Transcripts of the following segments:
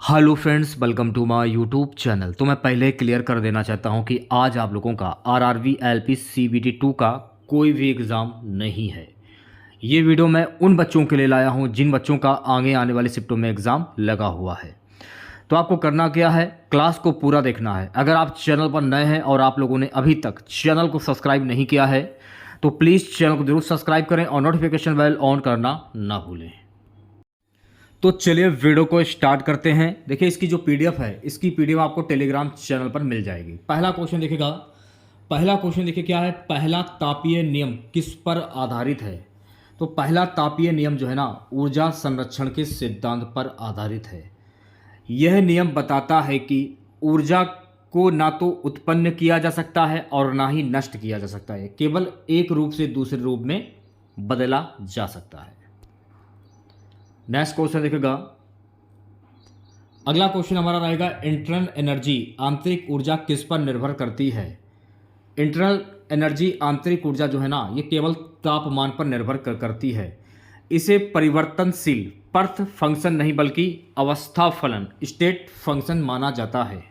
Hello friends, welcome to my YouTube channel. तो मैं पहले क्लियर कर देना चाहता हूं कि आज आप लोगों का आरआरबी एलपी सीबीटी 2 का कोई भी एग्ज़ाम नहीं है। ये वीडियो मैं उन बच्चों के लिए लाया हूं जिन बच्चों का आगे आने वाले शिफ्टों में एग्ज़ाम लगा हुआ है। तो आपको करना क्या है, क्लास को पूरा देखना है। अगर आप चैनल पर नए हैं और आप लोगों ने अभी तक चैनल को सब्सक्राइब नहीं किया है तो प्लीज़ चैनल को जरूर सब्सक्राइब करें और नोटिफिकेशन बेल ऑन करना ना भूलें। तो चलिए वीडियो को स्टार्ट करते हैं। देखिए, इसकी जो पीडीएफ है, इसकी पीडीएफ आपको टेलीग्राम चैनल पर मिल जाएगी। पहला क्वेश्चन देखिएगा। पहला क्वेश्चन देखिए क्या है, पहला तापीय नियम किस पर आधारित है। तो पहला तापीय नियम जो है ना, ऊर्जा संरक्षण के सिद्धांत पर आधारित है। यह नियम बताता है कि ऊर्जा को ना तो उत्पन्न किया जा सकता है और ना ही नष्ट किया जा सकता है, केवल एक रूप से दूसरे रूप में बदला जा सकता है। नेक्स्ट क्वेश्चन देखिएगा। अगला क्वेश्चन हमारा रहेगा, इंटरनल एनर्जी आंतरिक ऊर्जा किस पर निर्भर करती है। इंटरनल एनर्जी आंतरिक ऊर्जा जो है ना, ये केवल तापमान पर निर्भर करती है। इसे परिवर्तनशील पर्थ फंक्शन नहीं बल्कि अवस्था फलन स्टेट फंक्शन माना जाता है।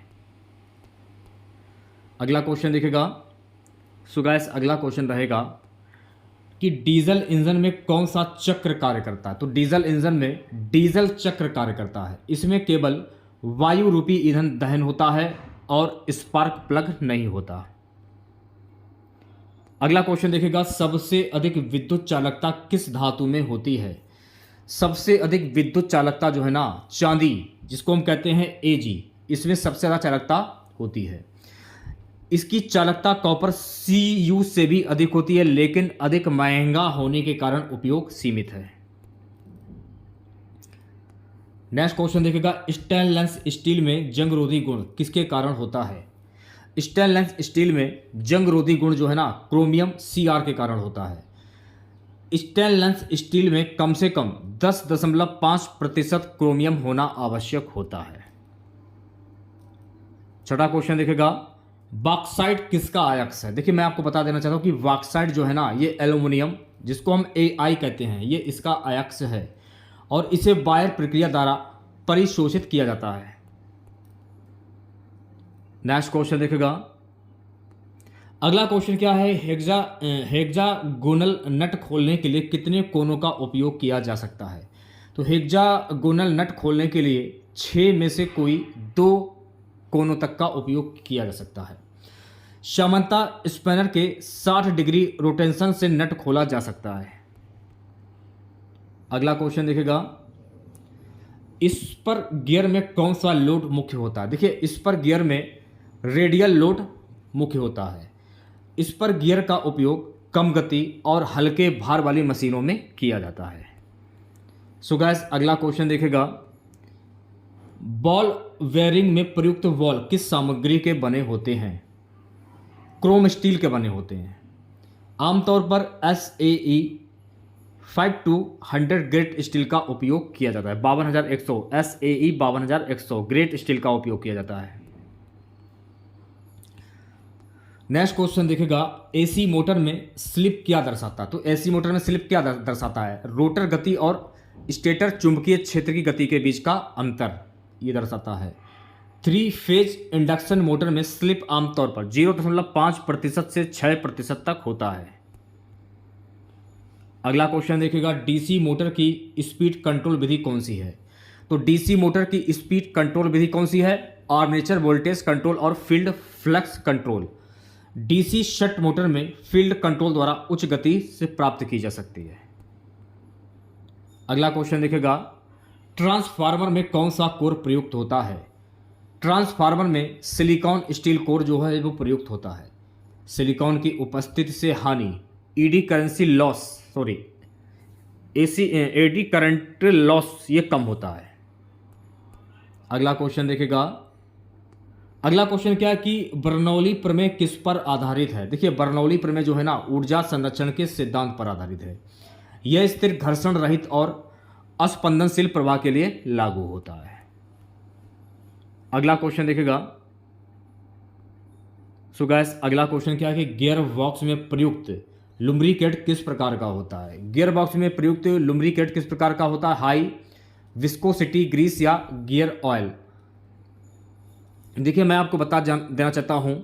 अगला क्वेश्चन देखिएगा। सो गाइस, अगला क्वेश्चन रहेगा कि डीजल इंजन में कौन सा चक्र कार्य करता है। तो डीजल इंजन में डीजल चक्र कार्य करता है। इसमें केवल वायु रूपी ईंधन दहन होता है और स्पार्क प्लग नहीं होता। अगला क्वेश्चन देखिएगा, सबसे अधिक विद्युत चालकता किस धातु में होती है। सबसे अधिक विद्युत चालकता जो है ना, चांदी, जिसको हम कहते हैं एजी, इसमें सबसे ज़्यादा चालकता होती है। इसकी चालकता कॉपर Cu से भी अधिक होती है, लेकिन अधिक महंगा होने के कारण उपयोग सीमित है। नेक्स्ट क्वेश्चन देखिएगा, स्टेनलेस स्टील में जंगरोधी गुण किसके कारण होता है। स्टेनलेस स्टील में जंगरोधी गुण जो है ना, क्रोमियम Cr के कारण होता है। स्टेनलेस स्टील में कम से कम 10.5% क्रोमियम होना आवश्यक होता है। छठा क्वेश्चन देखिएगा, बॉक्साइट किसका अयस्क है। देखिए, मैं आपको बता देना चाहता हूँ कि बॉक्साइट जो है ना, ये एल्युमिनियम, जिसको हम AI कहते हैं, ये इसका अयस्क है और इसे बायर प्रक्रिया द्वारा परिशोषित किया जाता है। नेक्स्ट क्वेश्चन देखिएगा। अगला क्वेश्चन क्या है, हेक्सागोनल नट खोलने के लिए कितने कोनों का उपयोग किया जा सकता है। तो हेक्सागोनल नट खोलने के लिए 6 में से कोई 2 कोनों तक का उपयोग किया जा सकता है। सामान्यतः स्पैनर के 60 डिग्री रोटेशन से नट खोला जा सकता है। अगला क्वेश्चन देखिएगा, इस पर गियर में कौन सा लोड मुख्य होता है। देखिए, इस पर गियर में रेडियल लोड मुख्य होता है। इस पर गियर का उपयोग कम गति और हल्के भार वाली मशीनों में किया जाता है। सो गाइस, अगला क्वेश्चन देखिएगा, बॉल बेयरिंग में प्रयुक्त बॉल किस सामग्री के बने होते हैं। क्रोम स्टील के बने होते हैं। आमतौर पर SAE 5200 ग्रेट स्टील का उपयोग किया जाता है। 52100 SAE 52100 ग्रेट स्टील का उपयोग किया जाता है। नेक्स्ट क्वेश्चन देखिएगा, AC मोटर में स्लिप क्या दर्शाता है। तो AC मोटर में स्लिप क्या दर्शाता है, रोटर गति और स्टेटर चुंबकीय क्षेत्र की गति के बीच का अंतर ये दर्शाता है। 3 फेज इंडक्शन मोटर में स्लिप आमतौर पर 0.5% से 6% तक होता है। अगला क्वेश्चन देखिएगा, DC मोटर की स्पीड कंट्रोल विधि कौन सी है। तो DC मोटर की स्पीड कंट्रोल विधि कौन सी है, आर्मेचर वोल्टेज कंट्रोल और field flux control. DC shunt motor में फील्ड कंट्रोल द्वारा उच्च गति से प्राप्त की जा सकती है। अगला क्वेश्चन देखिएगा, ट्रांसफार्मर में कौन सा कोर प्रयुक्त होता है। ट्रांसफार्मर में सिलिकॉन स्टील कोर जो है वो प्रयुक्त होता है। सिलिकॉन की उपस्थिति से हानि एडी करंट लॉस ये कम होता है। अगला क्वेश्चन देखिएगा। अगला क्वेश्चन क्या है कि बर्नौली प्रमेय किस पर आधारित है। देखिए, बर्नौली प्रमेय जो है ना, ऊर्जा संरक्षण के सिद्धांत पर आधारित है। यह स्थिर घर्षण रहित और अस्पंदनशील प्रवाह के लिए लागू होता है। अगला क्वेश्चन देखिएगा। सो गाइस, अगला क्वेश्चन क्या है कि गियर बॉक्स में प्रयुक्त लुब्रिकेट किस प्रकार का होता है। गियर बॉक्स में प्रयुक्त लुब्रिकेट किस प्रकार का होता है, हाई विस्कोसिटी, ग्रीस या गियर ऑयल। देखिए मैं आपको देना चाहता हूं,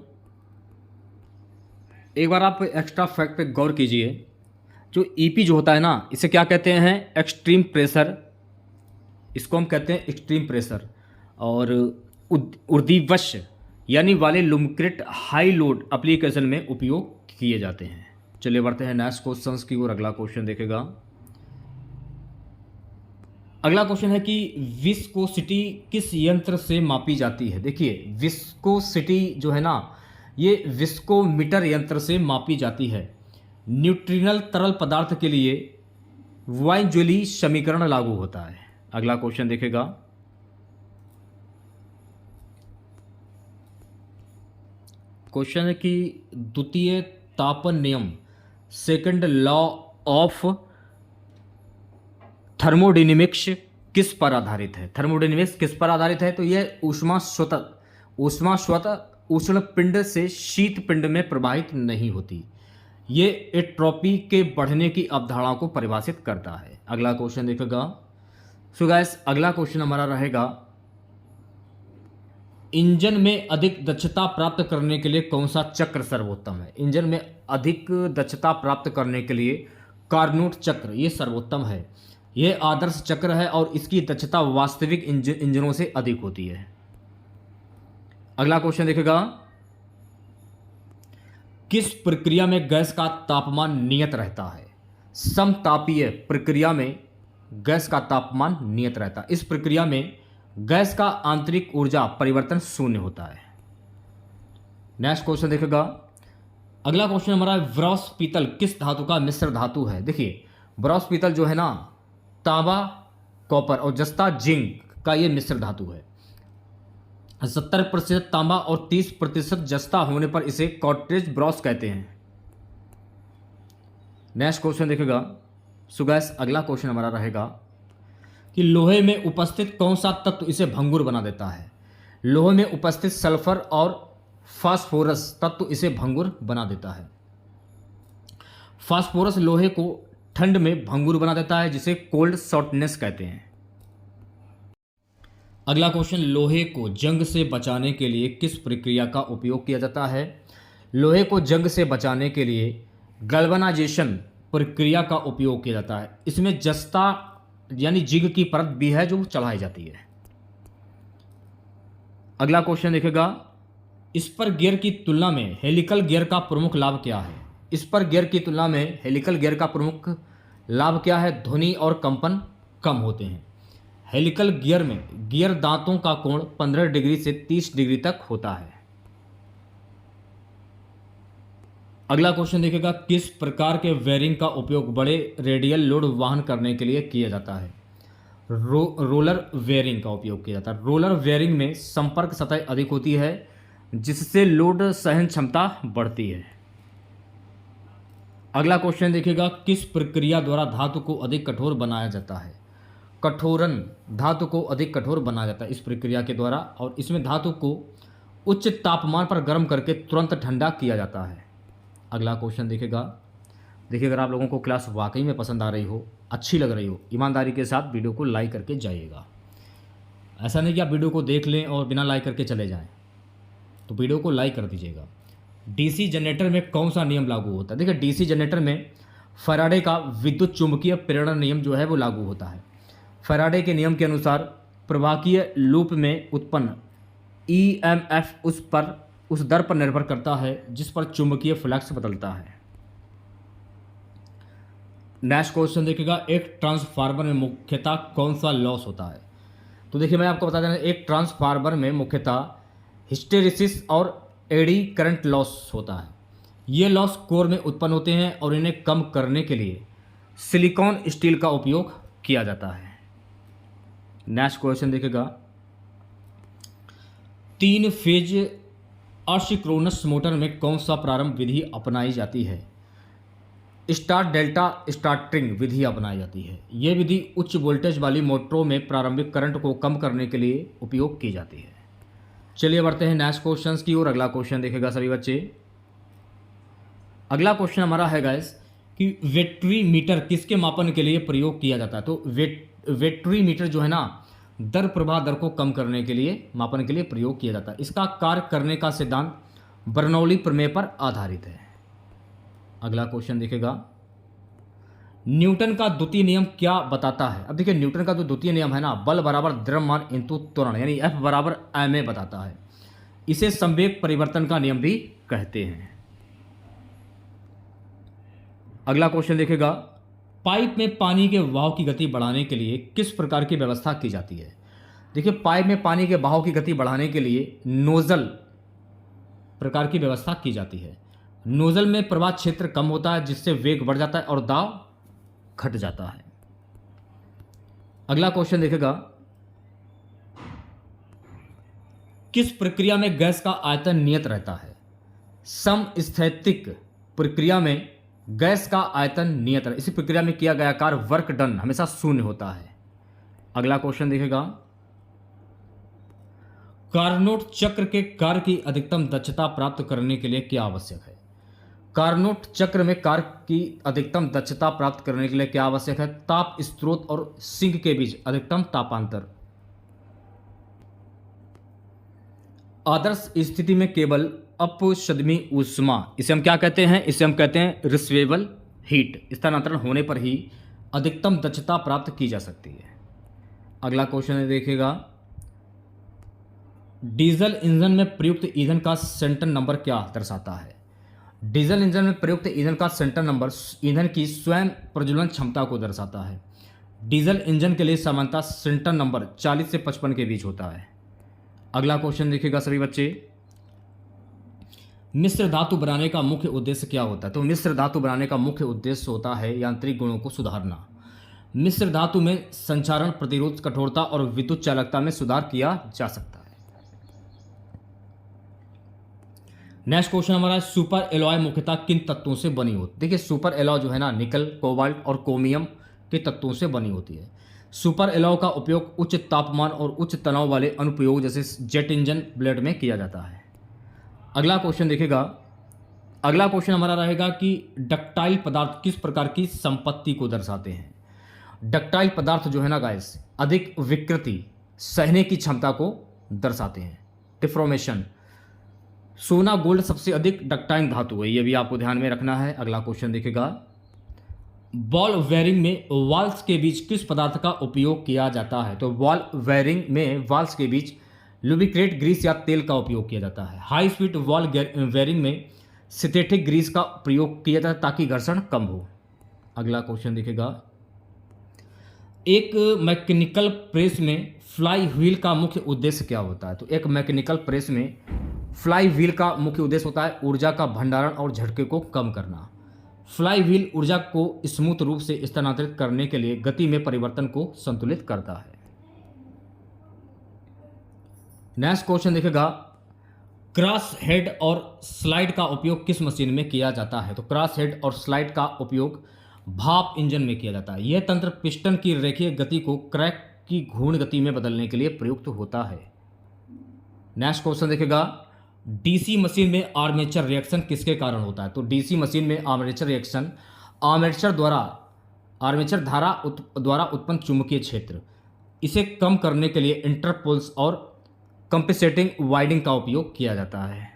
एक बार आप एक्स्ट्रा फैक्ट पे गौर कीजिए। जो ईपी जो होता है ना, इसे क्या कहते हैं? एक्सट्रीम प्रेशर, इसको हम कहते हैं एक्सट्रीम प्रेशर। और उर्दीवश यानी वाले लुम्क्रेट हाई लोड एप्लीकेशन में उपयोग किए जाते हैं। चलिए बढ़ते हैं नेक्स्ट क्वेश्चंस की ओर। अगला क्वेश्चन देखेगा। अगला क्वेश्चन है कि विस्कोसिटी किस यंत्र से मापी जाती है? देखिए विस्कोसिटी जो है ना, ये विस्कोमीटर यंत्र से मापी जाती है। न्यूट्रिनल तरल पदार्थ के लिए वाइंजोली समीकरण लागू होता है। अगला क्वेश्चन देखेगा। क्वेश्चन है कि द्वितीय तापन नियम, सेकंड लॉ ऑफ थर्मोडायनेमिक्स किस पर आधारित है? थर्मोडायनेमिक्स किस पर आधारित है? तो यह ऊष्मा स्वतः उष्ण पिंड से शीत पिंड में प्रवाहित नहीं होती। ये एट्रोपी के बढ़ने की अवधारणा को परिभाषित करता है। अगला क्वेश्चन देखेगा। सो गाइस अगला क्वेश्चन हमारा रहेगा, इंजन में अधिक दक्षता प्राप्त करने के लिए कौन सा चक्र सर्वोत्तम है? इंजन में अधिक दक्षता प्राप्त करने के लिए कार्नोट चक्र ये सर्वोत्तम है। यह आदर्श चक्र है और इसकी दक्षता वास्तविक इंजनों से अधिक होती है। अगला क्वेश्चन देखेगा, किस प्रक्रिया में गैस का तापमान नियत रहता है? समतापीय प्रक्रिया में गैस का तापमान नियत रहता है। इस प्रक्रिया में गैस का आंतरिक ऊर्जा परिवर्तन शून्य होता है। नेक्स्ट क्वेश्चन देखेगा। अगला क्वेश्चन हमारा ब्रॉस पीतल किस धातु का मिश्र धातु है? देखिए ब्रॉस पीतल जो है ना, तांबा, कॉपर और जस्ता, जिंक का ये मिश्र धातु है। 70% तांबा और 30% जस्ता होने पर इसे कॉर्टेज ब्रॉस कहते हैं। नेक्स्ट क्वेश्चन देखेगा। सो गाइस अगला क्वेश्चन हमारा रहेगा कि लोहे में उपस्थित कौन सा तत्व इसे भंगुर बना देता है? लोहे में उपस्थित सल्फर और फास्फोरस तत्व इसे भंगुर बना देता है। फास्फोरस लोहे को ठंड में भंगुर बना देता है, जिसे कोल्ड शॉर्टनेस कहते हैं। अगला क्वेश्चन, लोहे को जंग से बचाने के लिए किस प्रक्रिया का उपयोग किया जाता है? लोहे को जंग से बचाने के लिए गैल्वेनाइजेशन प्रक्रिया का उपयोग किया जाता है। इसमें जस्ता यानी जिग की परत भी है जो चढ़ाई जाती है। अगला क्वेश्चन देखेगा, इस पर गियर की तुलना में हेलिकल गियर का प्रमुख लाभ क्या है? इस पर गियर की तुलना में हेलिकल गियर का प्रमुख लाभ क्या है? ध्वनि और कंपन कम होते हैं। हेलिकल गियर में गियर दांतों का कोण 15 डिग्री से 30 डिग्री तक होता है। अगला क्वेश्चन देखेगा, किस प्रकार के वेयरिंग का उपयोग बड़े रेडियल लोड वहन करने के लिए किया जाता है? रोलर वेयरिंग का उपयोग किया जाता है। रोलर वेयरिंग में संपर्क सतह अधिक होती है, जिससे लोड सहन क्षमता बढ़ती है। अगला क्वेश्चन देखिएगा, किस प्रक्रिया द्वारा धातु को अधिक कठोर बनाया जाता है? कठोरन धातु को अधिक कठोर बनाया जाता है इस प्रक्रिया के द्वारा, और इसमें धातु को उच्च तापमान पर गर्म करके तुरंत ठंडा किया जाता है। अगला क्वेश्चन देखिए, अगर आप लोगों को क्लास वाकई में पसंद आ रही हो, अच्छी लग रही हो, ईमानदारी के साथ वीडियो को लाइक करके जाइएगा। ऐसा नहीं कि आप वीडियो को देख लें और बिना लाइक करके चले जाएं, तो वीडियो को लाइक कर दीजिएगा। डीसी जनरेटर में कौन सा नियम लागू होता है? देखिए डीसी जनरेटर में फैराडे का विद्युत चुंबकीय प्रेरण नियम जो है वो लागू होता है। फैराडे के नियम के अनुसार प्रवाहकीय लूप में उत्पन्न ईएमएफ उस दर पर निर्भर करता है जिस पर चुंबकीय फ्लक्स बदलता है। नेक्स्ट क्वेश्चन देखिएगा, एक ट्रांसफार्मर में मुख्यतः कौन सा लॉस होता है? तो देखिए मैं आपको बता देना, एक ट्रांसफार्मर में मुख्यतः हिस्टेरिसिस और एडी करंट लॉस होता है। ये लॉस कोर में उत्पन्न होते हैं और इन्हें कम करने के लिए सिलिकॉन स्टील का उपयोग किया जाता है। नेक्स्ट क्वेश्चन देखिएगा, 3 फेज असिंक्रोनस मोटर में कौन सा प्रारंभ विधि अपनाई जाती है? स्टार डेल्टा स्टार्टिंग विधि अपनाई जाती है। यह विधि उच्च वोल्टेज वाली मोटरों में प्रारंभिक करंट को कम करने के लिए उपयोग की जाती है। चलिए बढ़ते हैं नेक्स्ट क्वेश्चंस की ओर। अगला क्वेश्चन देखेगा सभी बच्चे। अगला क्वेश्चन हमारा है गाइस कि वेट्री मीटर किसके मापन के लिए प्रयोग किया जाता है? तो वेट्रीमीटर जो है ना दर प्रवाह दर को कम करने के लिए मापन के लिए प्रयोग किया जाता है। इसका कार्य करने का सिद्धांत बर्नौली प्रमेय पर आधारित है। अगला क्वेश्चन देखिएगा, न्यूटन का द्वितीय नियम क्या बताता है। अब देखिए न्यूटन का जो द्वितीय नियम है ना, बल बराबर द्रव्यमान इंटू त्वरण यानी F बराबर ma बताता है। इसे संवेग परिवर्तन का नियम भी कहते हैं। अगला क्वेश्चन देखिएगा, पाइप में पानी के बहाव की गति बढ़ाने के लिए किस प्रकार की व्यवस्था की जाती है। देखिए पाइप में पानी के बहाव की गति बढ़ाने के लिए नोजल प्रकार की व्यवस्था की जाती है। नोजल में प्रवाह क्षेत्र कम होता है जिससे वेग बढ़ जाता है और दाब घट जाता है। अगला क्वेश्चन देखेगा, किस प्रक्रिया में गैस का आयतन नियत रहता है। समस्थैतिक प्रक्रिया में गैस का आयतन नियत है। इसी प्रक्रिया में किया गया कार्य वर्क डन हमेशा शून्य होता है। अगला क्वेश्चन देखेगा, कार्नोट चक्र के कार्य की अधिकतम दक्षता प्राप्त करने के लिए क्या आवश्यक है। कार्नोट चक्र में कार्य की अधिकतम दक्षता प्राप्त करने के लिए क्या आवश्यक है। ताप स्रोत और सिंक के बीच अधिकतम तापांतर। आदर्श स्थिति में केवल अपशदमी ऊष्मा, इसे हम क्या कहते हैं, इसे हम कहते हैं रिसीवेबल हीट, स्थानांतरण होने पर ही अधिकतम दक्षता प्राप्त की जा सकती है। अगला क्वेश्चन देखिएगा, डीजल इंजन में प्रयुक्त ईंधन का सेंटर नंबर क्या दर्शाता है। डीजल इंजन में प्रयुक्त ईंधन का सेंटर नंबर ईंधन की स्वयं प्रज्वलन क्षमता को दर्शाता है। डीजल इंजन के लिए सामान्यतः सेंटर नंबर 40 से 55 के बीच होता है। अगला क्वेश्चन देखिएगा सभी बच्चे, मिश्र धातु बनाने का मुख्य उद्देश्य क्या होता है। तो मिश्र धातु बनाने का मुख्य उद्देश्य होता है यांत्रिक गुणों को सुधारना। मिश्र धातु में संचारण, प्रतिरोध, कठोरता और विद्युत चालकता में सुधार किया जा सकता है। नेक्स्ट क्वेश्चन हमारा सुपर एलॉय मुख्यतः किन तत्वों से बनी होती है। देखिए सुपर एलॉय जो है ना निकल, कोबाल्ट और क्रोमियम के तत्वों से बनी होती है। सुपर एलॉय का उपयोग उच्च तापमान और उच्च तनाव वाले अनुप्रयोग जैसे जेट इंजन ब्लेड में किया जाता है। अगला क्वेश्चन देखिएगा, अगला क्वेश्चन हमारा रहेगा कि डक्टाइल पदार्थ किस प्रकार की संपत्ति को दर्शाते हैं। डक्टाइल पदार्थ जो है ना गाइस अधिक विकृति सहने की क्षमता को दर्शाते हैं। डिफॉर्मेशन, सोना गोल्ड सबसे अधिक डक्टाइल धातु है, ये भी आपको ध्यान में रखना है। अगला क्वेश्चन देखिएगा, बॉल वेयरिंग में वाल्स के बीच किस पदार्थ का उपयोग किया जाता है। तो बॉल वेयरिंग में वाल्स के बीच लुब्रिकेट ग्रीस या तेल का उपयोग किया जाता है। हाई स्पीड वॉल वेयरिंग में सिंथेटिक ग्रीस का प्रयोग किया जाता है ताकि घर्षण कम हो। अगला क्वेश्चन देखिएगा, एक मैकेनिकल प्रेस में फ्लाई व्हील का मुख्य उद्देश्य क्या होता है। तो एक मैकेनिकल प्रेस में फ्लाई व्हील का मुख्य उद्देश्य होता है ऊर्जा का भंडारण और झटके को कम करना। फ्लाई व्हील ऊर्जा को स्मूथ रूप से स्थानांतरित करने के लिए गति में परिवर्तन को संतुलित करता है। नेक्स्ट क्वेश्चन देखिएगा, क्रॉस हेड और स्लाइड का उपयोग किस मशीन में किया जाता है। तो क्रॉस हेड और स्लाइड का उपयोग भाप इंजन में किया जाता है। यह तंत्र पिस्टन की रेखीय गति को क्रैक की घूर्ण गति में बदलने के लिए प्रयुक्त होता है। नेक्स्ट क्वेश्चन देखिएगा, डीसी मशीन में आर्मेचर रिएक्शन किसके कारण होता है। तो डीसी मशीन में आर्मेचर रिएक्शन आर्मेचर धारा द्वारा उत्पन्न चुंबकीय क्षेत्र, इसे कम करने के लिए इंटरपोल्स और कंपेंसेटिंग वाइंडिंग का उपयोग किया जाता है।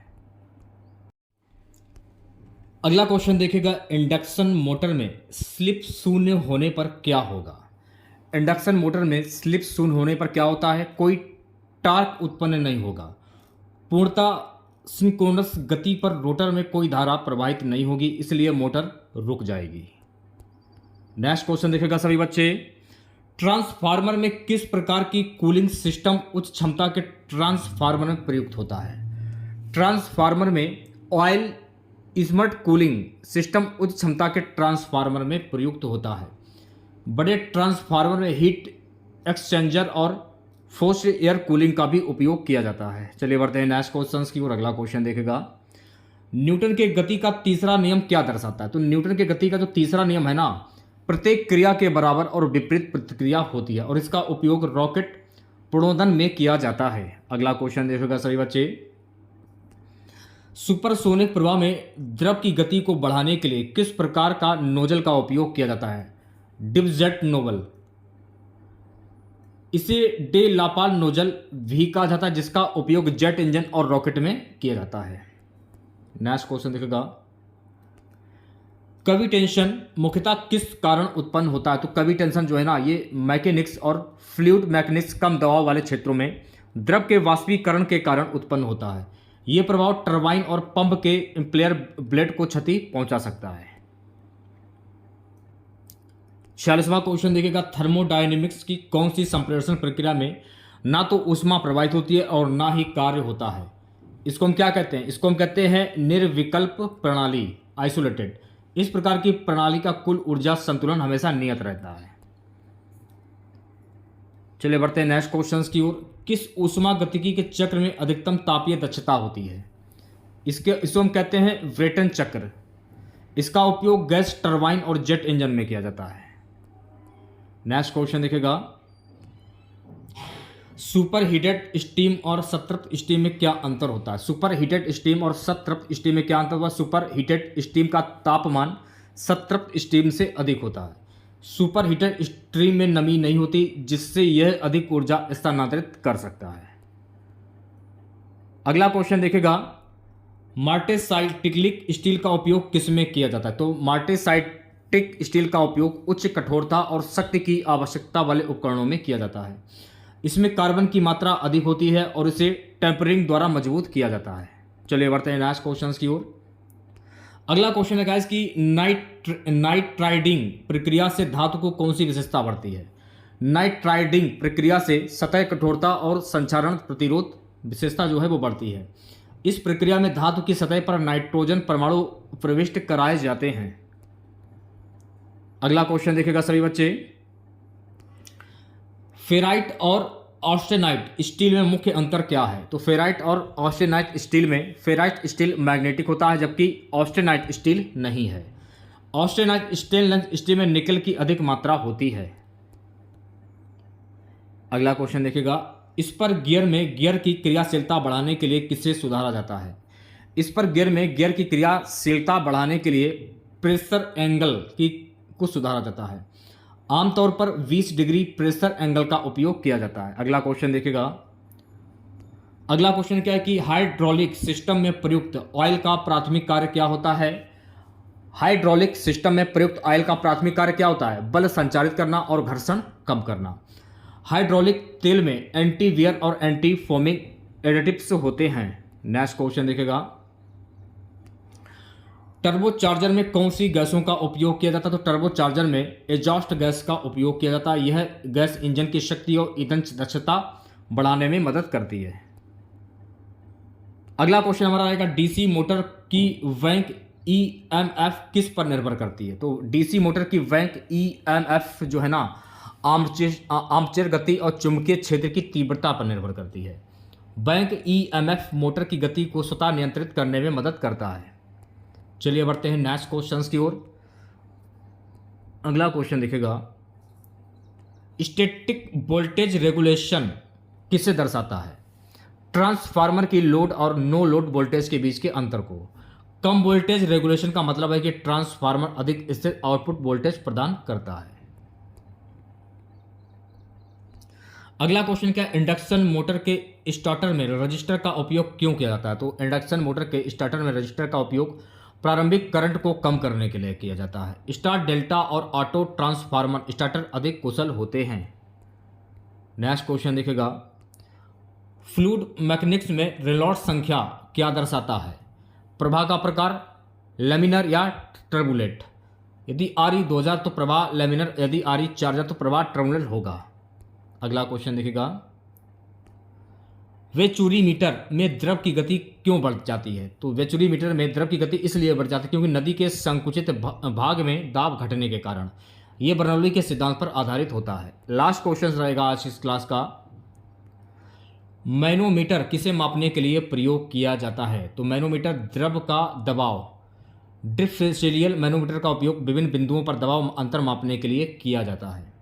अगला क्वेश्चन देखिएगा, इंडक्शन मोटर में स्लिप शून्य होने पर क्या होगा। इंडक्शन मोटर में स्लिप शून्य होने पर क्या होता है, कोई टॉर्क उत्पन्न नहीं होगा। पूर्णतः सिंक्रोनस गति पर रोटर में कोई धारा प्रवाहित नहीं होगी, इसलिए मोटर रुक जाएगी। नेक्स्ट क्वेश्चन देखिएगा सभी बच्चे, ट्रांसफार्मर में किस प्रकार की कूलिंग सिस्टम उच्च क्षमता के ट्रांसफार्मर में प्रयुक्त होता है। ट्रांसफार्मर में ऑयल स्मर्ट कूलिंग सिस्टम उच्च क्षमता के ट्रांसफार्मर में प्रयुक्त होता है। बड़े ट्रांसफार्मर में हीट एक्सचेंजर और फोर्स्ड एयर कूलिंग का भी उपयोग किया जाता है। चलिए बढ़ते हैं नेक्स्ट क्वेश्चन की ओर। अगला क्वेश्चन देखेगा, न्यूटन के गति का तीसरा नियम क्या दर्शाता है। तो न्यूटन के गति का जो तीसरा नियम है ना, प्रत्येक क्रिया के बराबर और विपरीत प्रतिक्रिया होती है और इसका उपयोग रॉकेट प्रणोदन में किया जाता है। अगला क्वेश्चन देखिएगा सभी बच्चे, सुपरसोनिक प्रवाह में द्रव की गति को बढ़ाने के लिए किस प्रकार का नोजल का उपयोग किया जाता है। डिपजेट नोबल। इसे डे लापाल नोजल भी कहा जाता है, जिसका उपयोग जेट इंजन और रॉकेट में किया जाता है। नेक्स्ट क्वेश्चन देखिएगा, कवि टेंशन मुख्यतः किस कारण उत्पन्न होता है? तो कवि टेंशन जो है ना, ये मैकेनिक्स और फ्लूइड मैकेनिक्स कम दबाव वाले क्षेत्रों में द्रव के वाष्पीकरण के कारण उत्पन्न होता है। ये प्रभाव टरबाइन और पंप के इंपेलर ब्लेड को क्षति पहुंचा सकता है। 46वां क्वेश्चन देखिएगा, थर्मोडायनेमिक्स की कौन सी संप्रेषण प्रक्रिया में ना तो ऊष्मा प्रवाहित होती है और ना ही कार्य होता है? इसको हम क्या कहते हैं? इसको हम कहते हैं निर्विकल्प प्रणाली, आइसोलेटेड। इस प्रकार की प्रणाली का कुल ऊर्जा संतुलन हमेशा नियत रहता है। चलिए बढ़ते हैं नेक्स्ट क्वेश्चंस की ओर। किस ऊष्मा गतिकी के चक्र में अधिकतम तापीय दक्षता होती है? इसको हम कहते हैं ब्रेटन चक्र। इसका उपयोग गैस टरबाइन और जेट इंजन में किया जाता है। नेक्स्ट क्वेश्चन देखिएगा, सुपर हीटेड स्टीम और संतृप्त स्टीम में क्या अंतर होता है? सुपर हीटेड स्टीम और संतृप्त स्टीम में क्या अंतर होता है? सुपर हीटेड स्टीम का तापमान संतृप्त स्टीम से अधिक होता है। सुपर हीटेड स्टीम में नमी नहीं होती, जिससे यह अधिक ऊर्जा स्थानांतरित कर सकता है। अगला क्वेश्चन देखिएगा, मार्टेसाइटिक स्टील का उपयोग किस में किया जाता है? तो मार्टेसाइटिक स्टील का उपयोग उच्च कठोरता और शक्ति की आवश्यकता वाले उपकरणों में किया जाता है। इसमें कार्बन की मात्रा अधिक होती है और इसे टेम्परिंग द्वारा मजबूत किया जाता है। चलिए बढ़ते हैं नेक्स्ट क्वेश्चन की ओर। अगला क्वेश्चन है गाइस कि नाइट्राइडिंग प्रक्रिया से धातु को कौन सी विशेषता बढ़ती है? नाइट्राइडिंग प्रक्रिया से सतह कठोरता और संक्षारण प्रतिरोध विशेषता जो है वो बढ़ती है। इस प्रक्रिया में धातु की सतह पर नाइट्रोजन परमाणु प्रविष्ट कराए जाते हैं। अगला क्वेश्चन देखिएगा सभी बच्चे, फेराइट और ऑस्टेनाइट स्टील में मुख्य अंतर क्या है? तो फेराइट और ऑस्टेनाइट स्टील में फेराइट स्टील मैग्नेटिक होता है, जबकि ऑस्टेनाइट स्टील नहीं है। ऑस्टेनाइट स्टेनलेस स्टील में निकल की अधिक मात्रा होती है। अगला क्वेश्चन देखिएगा, इस पर गियर में गियर की क्रियाशीलता बढ़ाने के लिए किसे सुधारा जाता है? इस पर गियर में गियर की क्रियाशीलता बढ़ाने के लिए प्रेशर एंगल को सुधारा जाता है। आमतौर पर 20 डिग्री प्रेशर एंगल का उपयोग किया जाता है। अगला क्वेश्चन देखिएगा, अगला क्वेश्चन क्या है कि हाइड्रोलिक सिस्टम में प्रयुक्त ऑयल का प्राथमिक कार्य क्या होता है? हाइड्रोलिक सिस्टम में प्रयुक्त ऑयल का प्राथमिक कार्य क्या होता है? बल संचारित करना और घर्षण कम करना। हाइड्रोलिक तेल में एंटी वियर और एंटी फोमिंग एडिटिव्स होते हैं। नेक्स्ट क्वेश्चन देखिएगा, टर्बोचार्जर में कौन सी गैसों का उपयोग किया जाता है? तो टर्बोचार्जर में एग्जॉस्ट गैस का उपयोग किया जाता है। यह गैस इंजन की शक्ति और ईंधन दक्षता बढ़ाने में मदद करती है। अगला क्वेश्चन हमारा आएगा, डीसी मोटर की वैंक ईएमएफ किस पर निर्भर करती है? तो डीसी मोटर की वैंक ईएमएफ जो है ना, आर्मचेयर गति और चुंबकीय क्षेत्र की तीव्रता पर निर्भर करती है। वैंक ईएमएफ मोटर की गति को स्वतः नियंत्रित करने में मदद करता है। चलिए बढ़ते हैं नेक्स्ट क्वेश्चंस की ओर। अगला क्वेश्चन देखिएगा, स्टैटिक वोल्टेज रेगुलेशन किसे दर्शाता है? ट्रांसफार्मर की लोड और नो लोड वोल्टेज के बीच के अंतर को। कम वोल्टेज रेगुलेशन का मतलब है कि ट्रांसफार्मर अधिक स्थिर आउटपुट वोल्टेज प्रदान करता है। अगला क्वेश्चन क्या है, इंडक्शन मोटर के स्टार्टर में रजिस्टर का उपयोग क्यों किया जाता है? तो इंडक्शन मोटर के स्टार्टर में रजिस्टर का उपयोग प्रारंभिक करंट को कम करने के लिए किया जाता है। स्टार डेल्टा और ऑटो ट्रांसफार्मर स्टार्टर अधिक कुशल होते हैं। नेक्स्ट क्वेश्चन देखिएगा, फ्लूइड मैकेनिक्स में रेनॉल्ड्स संख्या क्या दर्शाता है? प्रवाह का प्रकार, लेमिनर या टर्बुलेंट। यदि RE 2000 तो प्रवाह लेमिनर, यदि RE 4000 तो प्रवाह टर्बुलेंट होगा। अगला क्वेश्चन देखिएगा, वेचुरीमीटर में द्रव की गति क्यों बढ़ जाती है? तो वेचुरीमीटर में द्रव की गति इसलिए बढ़ जाती है क्योंकि नदी के संकुचित भाग में दाब घटने के कारण। यह बर्नौली के सिद्धांत पर आधारित होता है। लास्ट क्वेश्चन रहेगा आज इस क्लास का, मैनोमीटर किसे मापने के लिए प्रयोग किया जाता है? तो मैनोमीटर द्रव का दबाव, डिफरेंशियल मैनोमीटर का उपयोग विभिन्न बिंदुओं पर दबाव अंतर मापने के लिए किया जाता है।